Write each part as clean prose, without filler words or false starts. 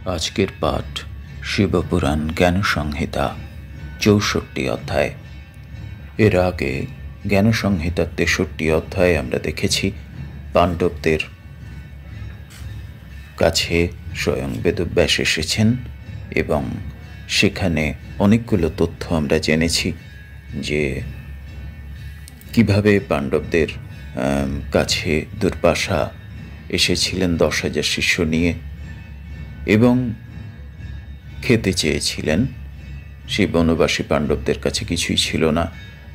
আজকের পাঠ শিবপুরাণ জ্ঞান সংহিতা ৬৪ অধ্যায়। এর আগে জ্ঞান সংহিতার ৬৩ অধ্যায়ে আমরা দেখেছি পাণ্ডবদের কাছে স্বয়ং বেদব্যাস এসেছেন এবং সেখানে অনেকগুলো তথ্য আমরা জেনেছি যে কিভাবে পাণ্ডবদের কাছে দুর্বাসা এসেছিলেন ১০,০০০ শিষ্য নিয়ে এবং খেতে চেয়েছিলেন। সেই বনবাসী পাণ্ডবদের কাছে কিছুই ছিল না।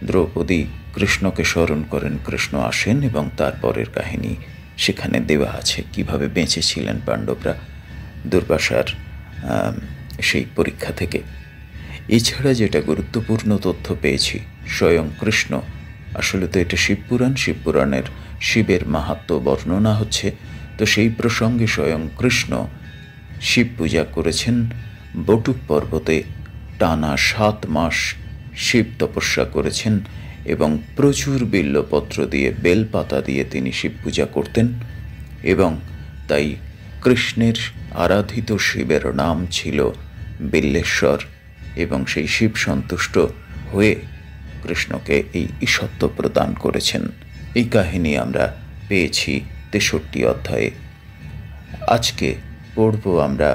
দ্রৌপদী কৃষ্ণকে স্মরণ করেন, কৃষ্ণ আসেন এবং তারপরের কাহিনী সেখানে দেওয়া আছে, কিভাবে বেঁচেছিলেন পাণ্ডবরা দুর্বাসার সেই পরীক্ষা থেকে। এছাড়া যেটা গুরুত্বপূর্ণ তথ্য পেয়েছি, স্বয়ং কৃষ্ণ, আসলে তো এটা শিবপুরাণের শিবের মাহাত্ম্য বর্ণনা হচ্ছে, তো সেই প্রসঙ্গে স্বয়ং কৃষ্ণ শিব পূজা করেছেন। বটুক পর্বতে টানা ৭ মাস শিব তপস্যা করেছেন এবং প্রচুর বিল্লপত্র দিয়ে, বেলপাতা দিয়ে তিনি শিব পূজা করতেন এবং তাই কৃষ্ণের আরাধিত শিবের নাম ছিল বিল্লেশ্বর এবং সেই শিব সন্তুষ্ট হয়ে কৃষ্ণকে এই ঈশত্ব প্রদান করেছেন। এই কাহিনী আমরা পেয়েছি ৬৩ অধ্যায়ে। আজকে পড়ব আমরা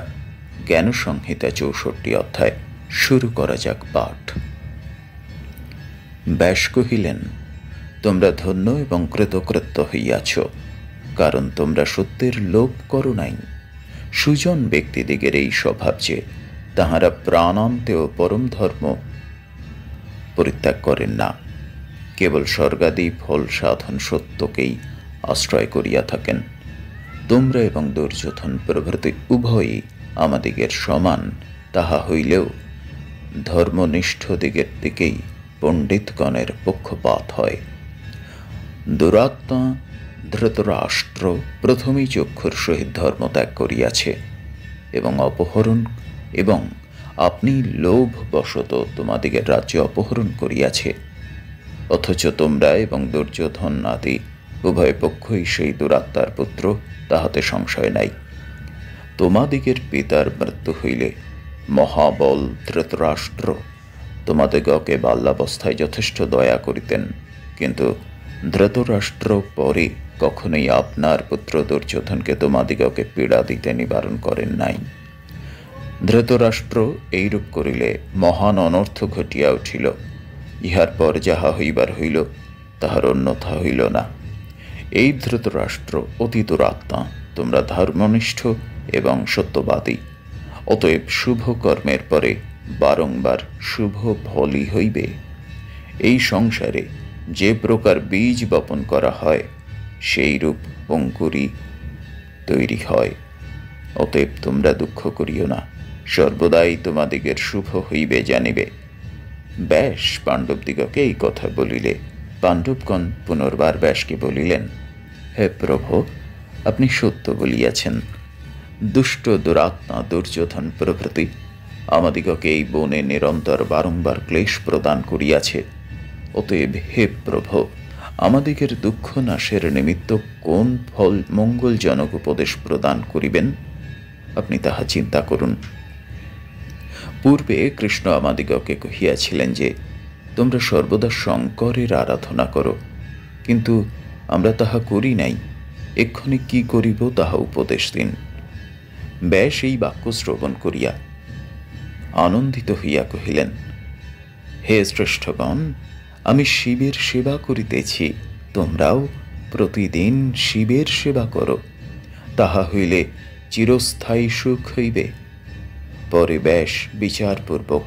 জ্ঞান সংহিতা ৬৪ অধ্যায়। শুরু করা যাক পাঠ। ব্যাস কহিলেন, তোমরা ধন্য এবং কৃতকৃত্য হইয়াছ, কারণ তোমরা সত্যের লোভ করো নাই। সুজন ব্যক্তিদিগের এই স্বভাব যে তাহারা প্রাণান্তেও পরম ধর্ম পরিত্যাগ করেন না, কেবল স্বর্গাদি ফল সাধন সত্যকেই আশ্রয় করিয়া থাকেন। তোমরা এবং দুর্যোধন প্রভৃতি উভয়ই আমাদিগের সমান, তাহা হইলেও ধর্মনিষ্ঠ দিগের দিকেই পণ্ডিতগণের পক্ষপাত হয়। দুরাত্মা ধৃতরাষ্ট্র প্রথমেই চক্ষুর সহিত ধর্মত্যাগ করিয়াছে এবং আপনি লোভবশত তোমাদিগের রাজ্য অপহরণ করিয়াছে, অথচ তোমরা এবং দুর্যোধন আদি উভয় পক্ষই সেই দুরাত্মার পুত্র, তাহাতে সংশয় নাই। তোমাদিগের পিতার মৃত্যু হইলে মহাবল ধৃতরাষ্ট্র তোমাদিগকে বাল্যাবস্থায় যথেষ্ট দয়া করিতেন, কিন্তু ধৃতরাষ্ট্র পরে কখনোই আপনার পুত্র দুর্যোধনকে তোমাদিগকে পীড়া দিতে নিবারণ করেন নাই। ধৃতরাষ্ট্র এইরূপ করিলে মহান অনর্থ ঘটিয়া উঠিল। ইহার পর যাহা হইবার হইল, তাহার অন্যথা হইল না। এই ধৃতরাষ্ট্র অতি দুরাত্মা, তোমরা ধর্মনিষ্ঠ এবং সত্যবাদী, অতএব শুভ কর্মের পরে বারংবার শুভ ফলই হইবে। এই সংসারে যে প্রকার বীজ বপন করা হয়, সেইরূপ অঙ্কুরই তৈরি হয়। অতএব তোমরা দুঃখ করিও না, সর্বদাই তোমাদিগের শুভ হইবে জানিবে। ব্যাস পাণ্ডবদিগকে এই কথা বলিলে পাণ্ডবগণ পুনর্বার ব্যাসকে বলিলেন, হে প্রভু, আপনি সত্য বলিয়াছেন। দুষ্ট দুরাত্মা দুর্যোধন প্রভৃতি আমাদিগকে এই বনে নিরন্তর বারংবার ক্লেশ প্রদান করিয়াছে। অতএব হে প্রভু, আমাদিগের দুঃখ নাশের নিমিত্ত কোন ফল মঙ্গলজনক উপদেশ প্রদান করিবেন, আপনি তাহা চিন্তা করুন। পূর্বে কৃষ্ণ আমাদিগকে কহিয়াছিলেন যে তোমরা সর্বদা শঙ্করের আরাধনা করো, কিন্তু আমরা তাহা করি নাই। এক্ষণে কি করিব তাহা উপদেশ দিন। ব্যাস এই বাক্য শ্রবণ করিয়া আনন্দিত হইয়া কহিলেন, হে শ্রেষ্ঠগণ, আমি শিবের সেবা করিতেছি, তোমরাও প্রতিদিন শিবের সেবা করো, তাহা হইলে চিরস্থায়ী সুখ হইবে। পরে ব্যাস বিচারপূর্বক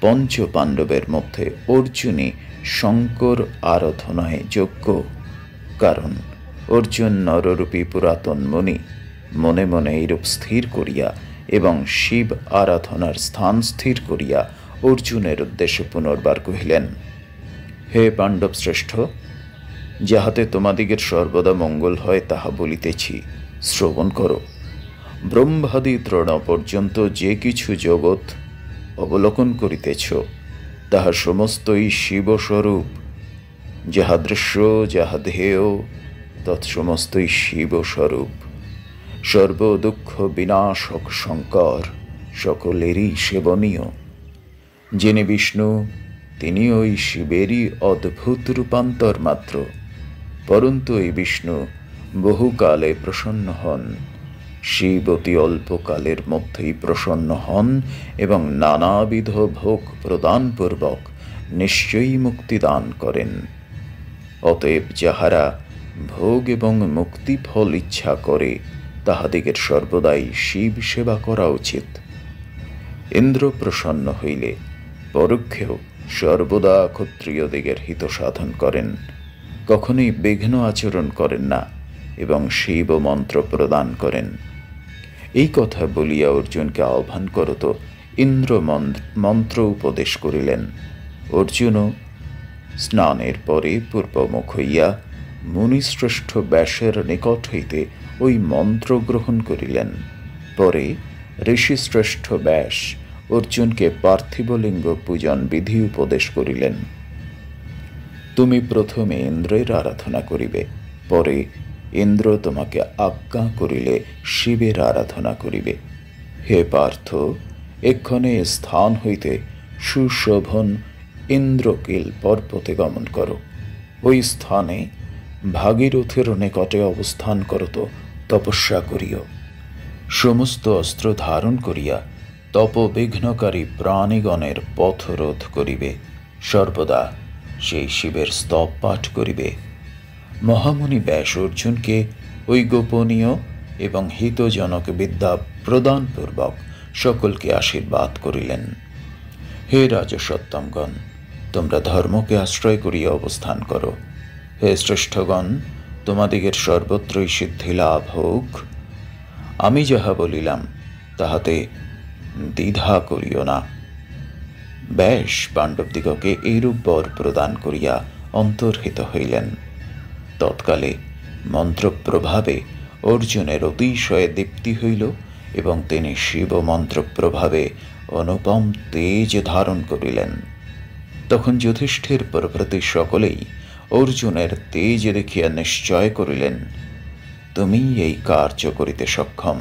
পঞ্চ পাণ্ডবের মধ্যে অর্জুনই শঙ্কর আরাধনায় যোগ্য, কারণ অর্জুন নররূপী পুরাতন মুনি মনে মনে এইরূপ স্থির করিয়া এবং শিব আরাধনার স্থান স্থির করিয়া অর্জুনের উদ্দেশ্যে পুনর্বার কহিলেন, হে পাণ্ডব শ্রেষ্ঠ, যাহাতে তোমাদিগের সর্বদা মঙ্গল হয় তাহা বলিতেছি, শ্রবণ করো। ব্রহ্মাদি তৃণ পর্যন্ত যে কিছু জগৎ অবলোকন করিতেছ, তাহা সমস্তই শিবস্বরূপ। যাহা দৃশ্য, যাহা ধ্যেয়, তৎসমস্তই শিবস্বরূপ। সর্বদুঃখ বিনাশক শঙ্কর, সকলেরই সেবনীয়। যিনি বিষ্ণু, তিনি ওই শিবেরই অদ্ভুত রূপান্তর মাত্র। পরন্তু এই বিষ্ণু বহুকালে প্রসন্ন হন। শিব অতি অল্পকালের মধ্যেই প্রসন্ন হন এবং নানাবিধ ভোগ প্রদানপূর্বক নিশ্চয়ই মুক্তি দান করেন। অতএব যাহারা ভোগ এবং মুক্তিফল ইচ্ছা করে, তাহাদিগের সর্বদাই শিব সেবা করা উচিত। ইন্দ্র প্রসন্ন হইলে পরোক্ষেও সর্বদা ক্ষত্রিয়দিগের হিত সাধন করেন, কখনোই বিঘ্ন আচরণ করেন না এবং শিব মন্ত্র প্রদান করেন। এই কথা বলিয়া অর্জুনকে আহ্বান করত ইন্দ্র মন্ত্র উপদেশ করিলেন। অর্জুনও স্নানের পরে পূর্বমুখ হইয়া মুনিশ্রেষ্ঠ ব্যাসের নিকট হইতে ওই মন্ত্র গ্রহণ করিলেন। পরে ঋষিশ্রেষ্ঠ ব্যাস অর্জুনকে পার্থিবলিঙ্গ পূজন বিধি উপদেশ করিলেন। তুমি প্রথমে ইন্দ্রের আরাধনা করিবে, পরে ইন্দ্র তোমাকে আজ্ঞা করিলে শিবের আরাধনা করিবে। হে পার্থ, এক্ষণে স্থান হইতে সুশোভন ইন্দ্রকিল পর্বতে গমন করো। ওই স্থানে ভাগীরথীর নিকটে অবস্থান করত তপস্যা করিও। সমস্ত অস্ত্র ধারণ করিয়া তপবিঘ্নকারী প্রাণীগণের পথরোধ করিবে। সর্বদা সেই শিবের স্তব পাঠ করিবে। মহামুনি ব্যাস অর্জুনকে ওই গোপনীয় এবং হিতজনক বিদ্যা প্রদানপূর্বক সকলকে আশীর্বাদ করিলেন। হে রাজসত্তমগণ, তোমরা ধর্মকে আশ্রয় করিয়া অবস্থান করো। হে শ্রেষ্ঠগণ, তোমাদিগের সর্বত্রই সিদ্ধি লাভ হোক। আমি যাহা বলিলাম তাহাতে দ্বিধা করিও না। ব্যাস পাণ্ডবদিগকে এইরূপ বর প্রদান করিয়া অন্তর্হিত হইলেন। তৎকালে মন্ত্রপ্রভাবে অর্জুনের অতিশয় দীপ্তি হইল এবং তিনি শিব মন্ত্রপ্রভাবে অনুপম তেজ ধারণ করিলেন। তখন যুধিষ্ঠির প্রভৃতি সকলেই অর্জুনের তেজ দেখিয়া নিশ্চয় করিলেন, তুমি এই কার্য করিতে সক্ষম।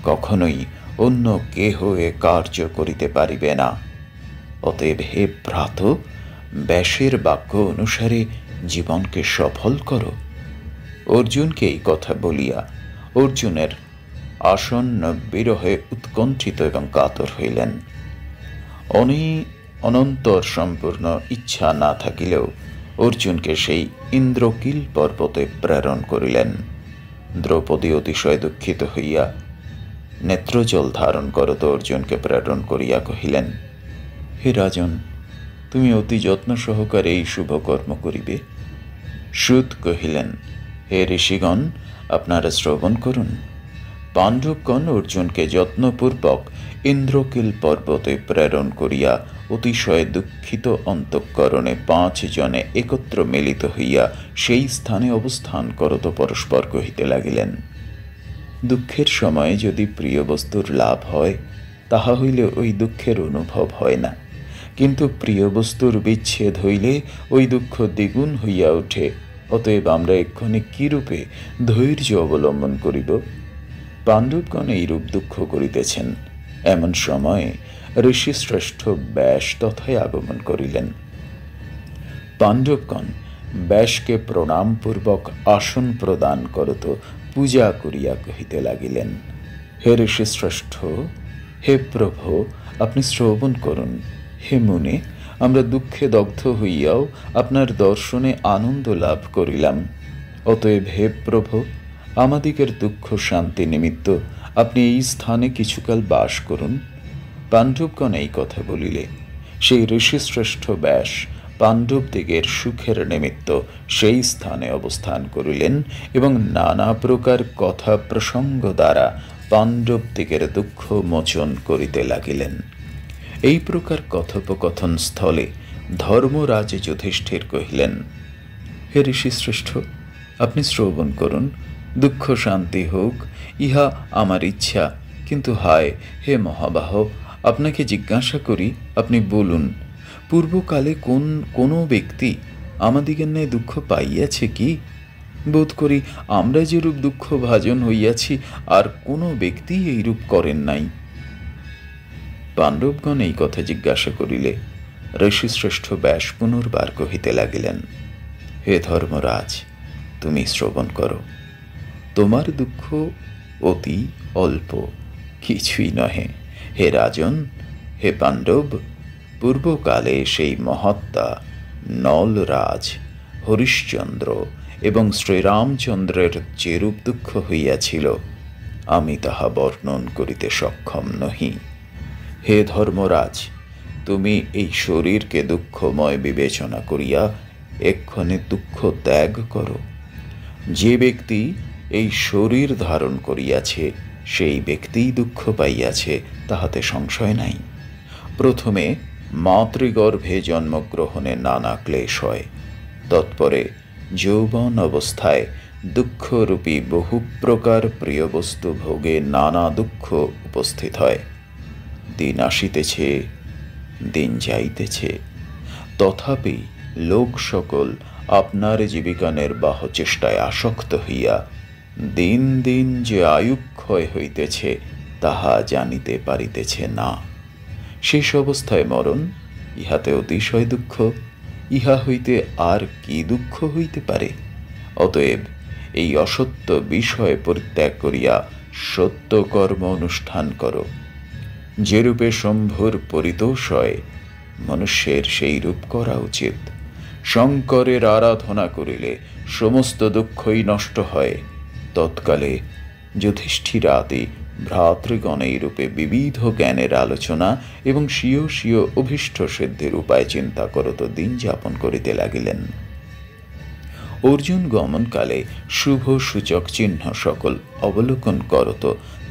কখনোই অন্য কেহ এ কার্য করিতে পারিবে না। অতএব হে ভ্রাত, ব্যাসের বাক্য অনুসারে জীবনকে সফল করো। অর্জুনকে এই কথা বলিয়া অর্জুনের আসন্ন বিরহে উৎকণ্ঠিত এবং কাতর হইলেন। অনন্তর সম্পূর্ণ ইচ্ছা না থাকিলেও অর্জুনকে সেই ইন্দ্রকিল পর্বতে প্রেরণ করিলেন। দ্রৌপদী অতিশয় দুঃখিত হইয়া নেত্রজল ধারণ করত অর্জুনকে প্রেরণ করিয়া কহিলেন, হে রাজন, তুমি অতি যত্ন সহকারে এই শুভকর্ম করিবে। সুত কহিলেন, হে ঋষিগণ, আপনারা শ্রবণ করুন। পাণ্ডবগণ অর্জুনকে যত্নপূর্বক ইন্দ্রকিল পর্বতে প্রেরণ করিয়া অতিশয় দুঃখিত অন্তঃকরণে 5 জনে একত্র মিলিত হইয়া সেই স্থানে অবস্থান করত পরস্পর কহিতে লাগিলেন, দুঃখের সময়ে যদি প্রিয় বস্তুর লাভ হয়, তাহা হইলে ওই দুঃখের অনুভব হয় না, কিন্তু প্রিয় বস্তুর বিচ্ছেদ হইলে ওই দুঃখ দ্বিগুণ হইয়া ওঠে। অতএব আমরা এক্ষণে কিরূপে ধৈর্য অবলম্বন করিব? পাণ্ডবগণ এইরূপ দুঃখ করিতেছেন। এমন সময়ে ঋষিশ্রেষ্ঠ ব্যাস তথায় আগমন করিলেন। পাণ্ডবগণ ব্যাসকে প্রণামপূর্বক আসন প্রদান করত পূজা করিয়া কহিতে লাগিলেন, হে ঋষিশ্রেষ্ঠ, হে প্রভু, আপনি শ্রবণ করুন। হে মুনে, আমরা দুঃখে দগ্ধ হইয়াও আপনার দর্শনে আনন্দ লাভ করিলাম। অতএব হে প্রভু, আমাদিগের দুঃখ শান্তি নিমিত্ত আপনি এই স্থানে কিছুকাল বাস করুন। পাণ্ডবগণ এই কথা বলিলে সেই ঋষিশ্রেষ্ঠ ব্যাস পাণ্ডবদিগের সুখের নিমিত্ত সেই স্থানে অবস্থান করিলেন এবং নানা প্রকার কথা প্রসঙ্গ দ্বারা পাণ্ডবদিগের দুঃখ মোচন করিতে লাগিলেন। এই প্রকার কথোপকথন স্থলে ধর্মরাজ যুধিষ্ঠির কহিলেন, হে ঋষিশ্রেষ্ঠ, আপনি শ্রবণ করুন। দুঃখ শান্তি হোক, ইহা আমার ইচ্ছা। কিন্তু হায়, হে মহাবাহ, আপনাকে জিজ্ঞাসা করি, আপনি বলুন, পূর্বকালে কোনো ব্যক্তি আমাদিগের ন্যায় দুঃখ পাইয়াছে কি? বোধ করি আমরা যেরূপ দুঃখ ভাজন হইয়াছি আর কোনো ব্যক্তি এইরূপ করেন নাই। পাণ্ডবগণ এই কথা জিজ্ঞাসা করিলে ঋষিশ্রেষ্ঠ ব্যাস পুনর্বার কহিতে লাগিলেন, হে ধর্মরাজ, তুমি শ্রবণ করো। তোমার দুঃখ অতি অল্প, কিছুই নহে। হে রাজন, হে পাণ্ডব, পূর্বকালে সেই মহাত্মা নলরাজ, হরিশ্চন্দ্র এবং শ্রীরামচন্দ্রের যেরূপ দুঃখ হইয়াছিল, আমি তাহা বর্ণন করিতে সক্ষম নহি। হে ধর্মরাজ, তুমি এই শরীরকে দুঃখময় বিবেচনা করিয়া এক্ষণে দুঃখ ত্যাগ করো। যে ব্যক্তি এই শরীর ধারণ করিয়াছে সেই ব্যক্তিই দুঃখ পাইয়াছে, তাহাতে সংশয় নাই। প্রথমে মাতৃগর্ভে জন্মগ্রহণে নানা ক্লেশ হয়, তৎপরে যৌবন অবস্থায় দুঃখরূপী বহু প্রকার প্রিয় বস্তু ভোগে নানা দুঃখ উপস্থিত হয়। দিন আসিতেছে, দিন যাইতেছে, তথাপি লোক সকল আপনার জীবিকা নির্বাহ চেষ্টায় আসক্ত হইয়া দিন দিন যে আয়ুক্ষয় হইতেছে তাহা জানিতে পারিতেছে না। শেষ অবস্থায় মরণ, ইহাতে অতিশয় দুঃখ। ইহা হইতে আর কি দুঃখ হইতে পারে? অতএব এই অসত্য বিষয় পরিত্যাগ করিয়া সত্য কর্ম অনুষ্ঠান করো। যেরূপে শম্ভুর পরিতোষ হয়, মনুষ্যের সেই রূপ করা উচিত। শঙ্করের আরাধনা করিলে সমস্ত দুঃখই নষ্ট হয়। তৎকালে যুধিষ্ঠিরাদি ভ্রাতৃগণ এই রূপে বিবিধ জ্ঞানের আলোচনা এবং স্বীয় স্বীয় অভীষ্ট সিদ্ধির উপায় চিন্তা করত দিন যাপন করিতে লাগিলেন। অর্জুন গমনকালে শুভ সূচক চিহ্ন সকল অবলোকন করত,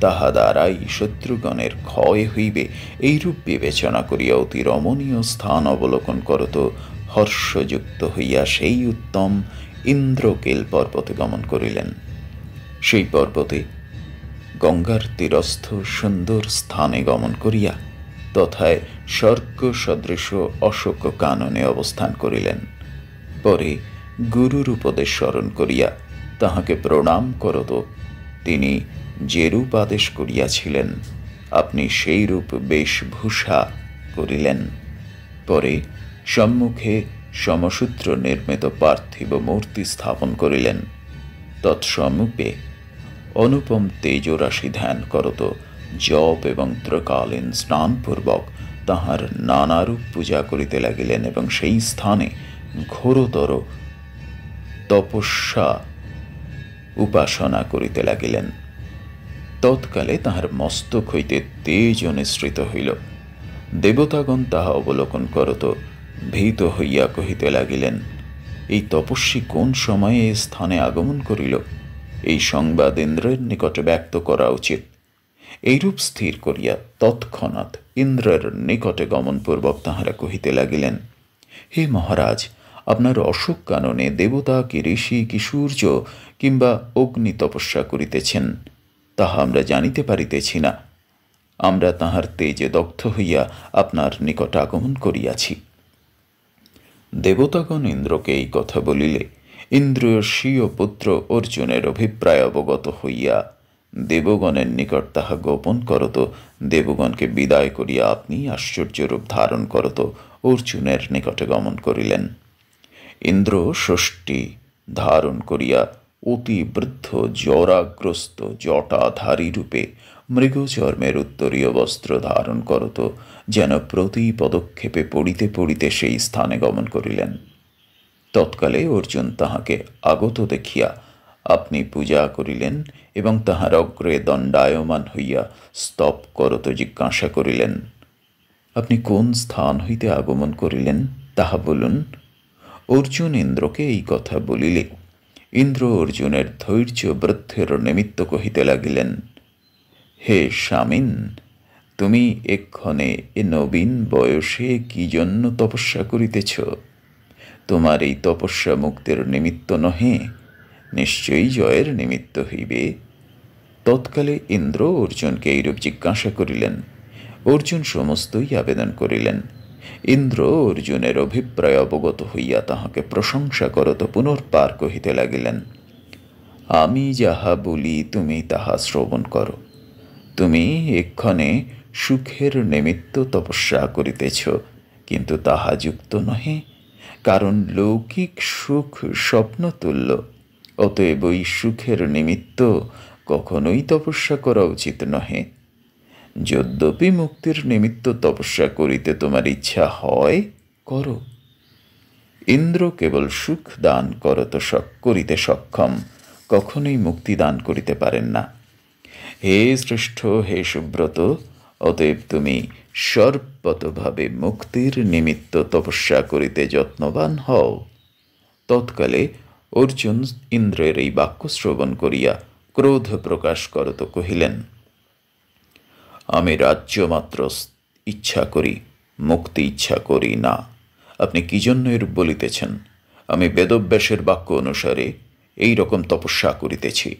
তাহা দ্বারাই শত্রুগণের ক্ষয় হইবে এইরূপ বিবেচনা করিয়া অতি রমণীয় স্থান অবলোকন করত হর্ষযুক্ত হইয়া সেই উত্তম ইন্দ্রকেল পর্বতে গমন করিলেন। সেই পর্বতে গঙ্গার তীরস্থ সুন্দর স্থানে গমন করিয়া তথায় স্বর্গ সদৃশ অশোক কাননে অবস্থান করিলেন। পরে গুরুর উপদেশ স্মরণ করিয়া তাহাকে প্রণাম করত তিনি যেরূপ আদেশ করিয়াছিলেন, আপনি সেই রূপ বেশভূষা করিলেন। পরে সম্মুখে সমসূত্র নির্মিত পার্থিব মূর্তি স্থাপন করিলেন। তৎসম্মুখে অনুপম তেজরাশি ধ্যান করত জপ এবং ত্রিকালীন স্নানপূর্বক তাহার নানারূপ পূজা করিতে লাগিলেন এবং সেই স্থানে ঘোরতর তপস্যা উপাসনা করিতে লাগিলেন। তৎকালে তাহার মস্তক হইতে তেজ নিঃসৃত হইল। দেবতাগণ তাহা অবলোকন করত ভীত হইয়া কহিতে লাগিলেন, এই তপস্বী কোন সময়ে এ স্থানে আগমন করিল? এই সংবাদ ইন্দ্রের নিকটে ব্যক্ত করা উচিত। এইরূপ স্থির করিয়া তৎক্ষণাৎ ইন্দ্রের নিকটে গমনপূর্বক তাহারা কহিতে লাগিলেন, হে মহারাজ, আপনার অশোক কাননে দেবতা কি ঋষি কি সূর্য কিংবা অগ্নি তপস্যা করিতেছেন, তাহা আমরা জানিতে পারিতেছি না। আমরা তাহার তেজে দগ্ধ হইয়া আপনার নিকট আগমন করিয়াছি। দেবতাগণ ইন্দ্রকে এই কথা বলিলে ইন্দ্রিয় স্বীয় পুত্র অর্জুনের অভিপ্রায় অবগত হইয়া দেবগণের নিকট তাহা গোপন করত দেবগণকে বিদায় করিয়া আপনি আশ্চর্যরূপ ধারণ করত অর্জুনের নিকটে গমন করিলেন। ইন্দ্র ষষ্ঠী ধারণ করিয়া অতি বৃদ্ধ জরাগ্রস্ত জটাধারী রূপে মৃগচর্মের উত্তরীয় বস্ত্র ধারণ করত, যেন প্রতি পদক্ষেপে পড়িতে পড়িতে সেই স্থানে গমন করিলেন। তৎকালে অর্জুন তাহাকে আগত দেখিয়া আপনি পূজা করিলেন এবং তাহার অগ্রে দণ্ডায়মান হইয়া স্তব করত জিজ্ঞাসা করিলেন, আপনি কোন স্থান হইতে আগমন করিলেন তাহা বলুন। অর্জুন ইন্দ্রকে এই কথা বলিলে ইন্দ্র অর্জুনের ধৈর্য বৃদ্ধির নিমিত্ত কহিতে লাগিলেন, হে স্বামীন, তুমি এক্ষণে এ নবীন বয়সে কি জন্য তপস্যা করিতেছ? তোমার এই তপস্যা মুক্তির নিমিত্ত নহে, নিশ্চয়ই জয়ের নিমিত্ত হইবে। তৎকালে ইন্দ্র অর্জুনকে এইরূপ জিজ্ঞাসা করিলেন। অর্জুন সমস্তই আবেদন করিলেন। ইন্দ্র অর্জুনের অভিপ্রায় অবগত হইয়া তাহাকে প্রশংসা করত পুনর্বার কহিতে লাগিলেন, আমি যাহা বলি তুমি তাহা শ্রবণ করো। তুমি এক্ষণে সুখের নিমিত্ত তপস্যা করিতেছ, কিন্তু তাহা যুক্ত নহে, কারণ লৌকিক সুখ স্বপ্নতুল্য। অতএব ওই সুখের নিমিত্ত কখনোই তপস্যা করা উচিত নহে। যদ্যপি মুক্তির নিমিত্ত তপস্যা করিতে তোমার ইচ্ছা হয়, করো। ইন্দ্র কেবল সুখ দান করিতে সক্ষম, কখনোই মুক্তি দান করিতে পারেন না। হে শ্রেষ্ঠ, হে সুব্রত, অতএব তুমি সর্বতভাবে মুক্তির নিমিত্ত তপস্যা করিতে যত্নবান হও। তৎকালে অর্জুন ইন্দ্রের এই বাক্য শ্রবণ করিয়া ক্রোধ প্রকাশ করত কহিলেন, আমি রাজ্য মাত্র ইচ্ছা করি, মুক্তি ইচ্ছা করি না। আপনি কি জন্য এরূপ বলিতেছেন? আমি বেদব্যাসের বাক্য অনুসারে এই রকম তপস্যা করিতেছি।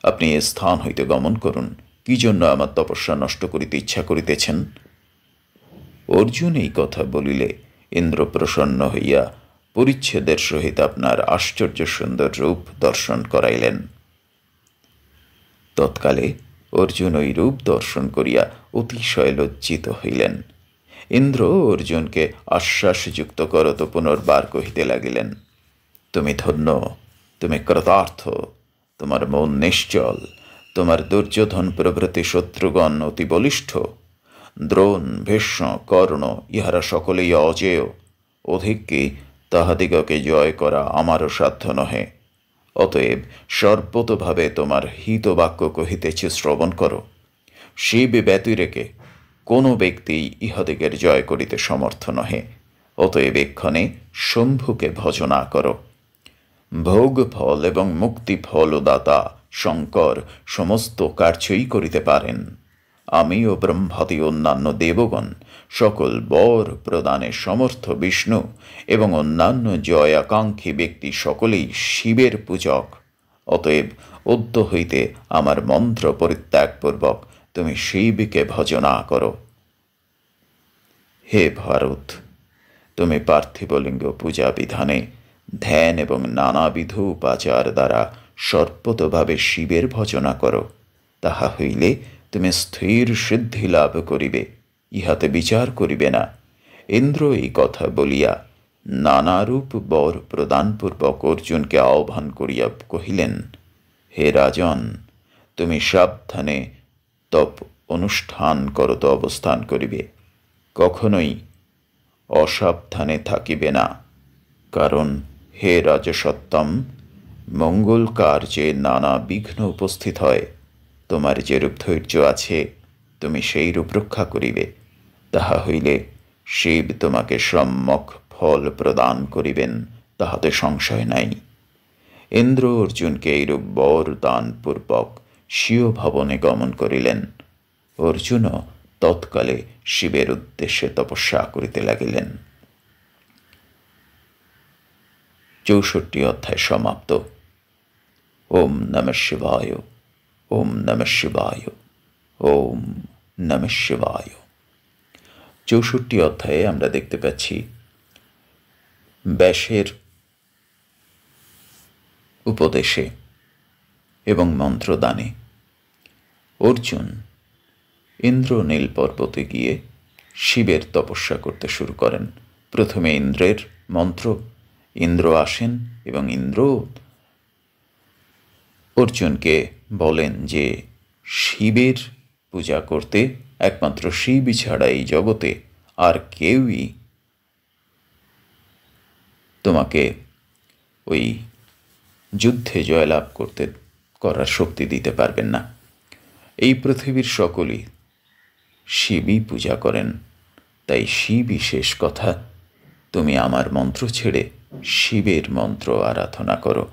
আপনি এ স্থান হইতে গমন করুন। কি জন্য আমার তপস্যা নষ্ট করিতে ইচ্ছা করিতেছেন? অর্জুন এই কথা বলিলে ইন্দ্র প্রসন্ন হইয়া পরিচ্ছেদের সহিত আপনার আশ্চর্য সুন্দর রূপ দর্শন করাইলেন। তৎকালে অর্জুন ওই রূপ দর্শন করিয়া অতিশয় লজ্জিত হইলেন। ইন্দ্র অর্জুনকে আশ্বাসযুক্ত করত পুনর্বার কহিতে লাগিলেন, তুমি ধন্য, তুমি কৃতার্থ, তোমার মন নিশ্চল, তোমার দুর্যোধন প্রভৃতি শত্রুগণ অতি বলিষ্ঠ। দ্রোণ, ভীষ্ম, কর্ণ ইহারা সকলেই অজেয়। অধিককে তাহাদিগকে জয় করা আমারও সাধ্য নহে। অতএব সর্বতোভাবে তোমার হিতবাক্য কহিতেছি, শ্রবণ করো। শিব ব্যতিরেকে কোনো ব্যক্তি ইহাদিগের জয় করিতে সমর্থ নহে। অতএব এক্ষণে শম্ভুকে ভজনা করো। ভোগ ফল এবং মুক্তি ফল ও দাতা শঙ্কর সমস্ত কার্যই করিতে পারেন। আমি ও ব্রহ্মাদি অন্যান্য দেবগণ সকল বর প্রদানে সমর্থ বিষ্ণু এবং অন্যান্য জয়াকাঙ্ক্ষী ব্যক্তি সকলেই শিবের পূজক। অতএব অদ্য হইতে আমার মন্ত্র পরিত্যাগপূর্বক তুমি শিবকে ভজনা করো। হে ভারত, তুমি পার্থিবলিঙ্গ পূজা বিধানে ধ্যান এবং নানাবিধ উপাচার দ্বারা সর্বতভাবে শিবের ভজনা করো। তাহা হইলে তুমি স্থির সিদ্ধি লাভ করিবে, ইহাতে বিচার করিবে না। ইন্দ্র এই কথা বলিয়া নানারূপ বর প্রদানপূর্বক অর্জুনকে আহ্বান করিয়া কহিলেন, হে রাজন, তুমি সাবধানে তপ অনুষ্ঠান করত অবস্থান করিবে, কখনোই অসাবধানে থাকিবে না। কারণ হে রাজসত্তম, মঙ্গল কার্যে নানা বিঘ্ন উপস্থিত হয়। তোমার যেরূপ ধৈর্য আছে, তুমি সেই রূপ রক্ষা করিবে। তাহা হইলে শিব তোমাকে সম্যক ফল প্রদান করিবেন, তাহাতে সংশয় নাই। ইন্দ্র অর্জুনকে এইরূপ বর দানপূর্বক স্বীয় ভবনে গমন করিলেন। অর্জুনও তৎকালে শিবের উদ্দেশ্যে তপস্যা করিতে লাগিলেন। 64 অধ্যায় সমাপ্ত। ওম নমঃ শিবায়, ওম নমঃ শিবায়, ওম নমঃ শিবায়। 64 অধ্যায়ে আমরা দেখতে পাচ্ছি ব্যাসের উপদেশে এবং মন্ত্রদানে অর্জুন ইন্দ্রনীল পর্বতে গিয়ে শিবের তপস্যা করতে শুরু করেন। প্রথমে ইন্দ্রের মন্ত্র, ইন্দ্র আসেন এবং ইন্দ্র অর্জুনকে বলেন যে শিবের পূজা করতে একমাত্র শিব ছাড়া এই জগতে আর কেউই তোমাকে ওই যুদ্ধে জয়লাভ করার শক্তি দিতে পারবেন না। এই পৃথিবীর সকলেই শিবই পূজা করেন, তাই শিবই শেষ কথা। তুমি আমার মন্ত্র ছেড়ে শিবের মন্ত্র আরাধনা করো,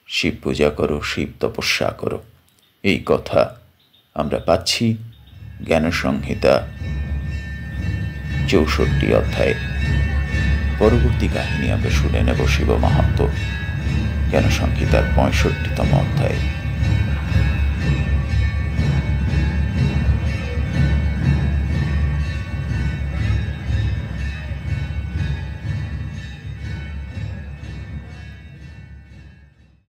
শিব পূজা করো, শিব তপস্যা করো। এই কথা আমরা পাচ্ছি জ্ঞানসংহিতা 64 অধ্যায়ে। পরবর্তী কাহিনী আমরা শুনে নেব শিব মাহাত্ম্য জ্ঞানসংহিতার 65তম অধ্যায়ে।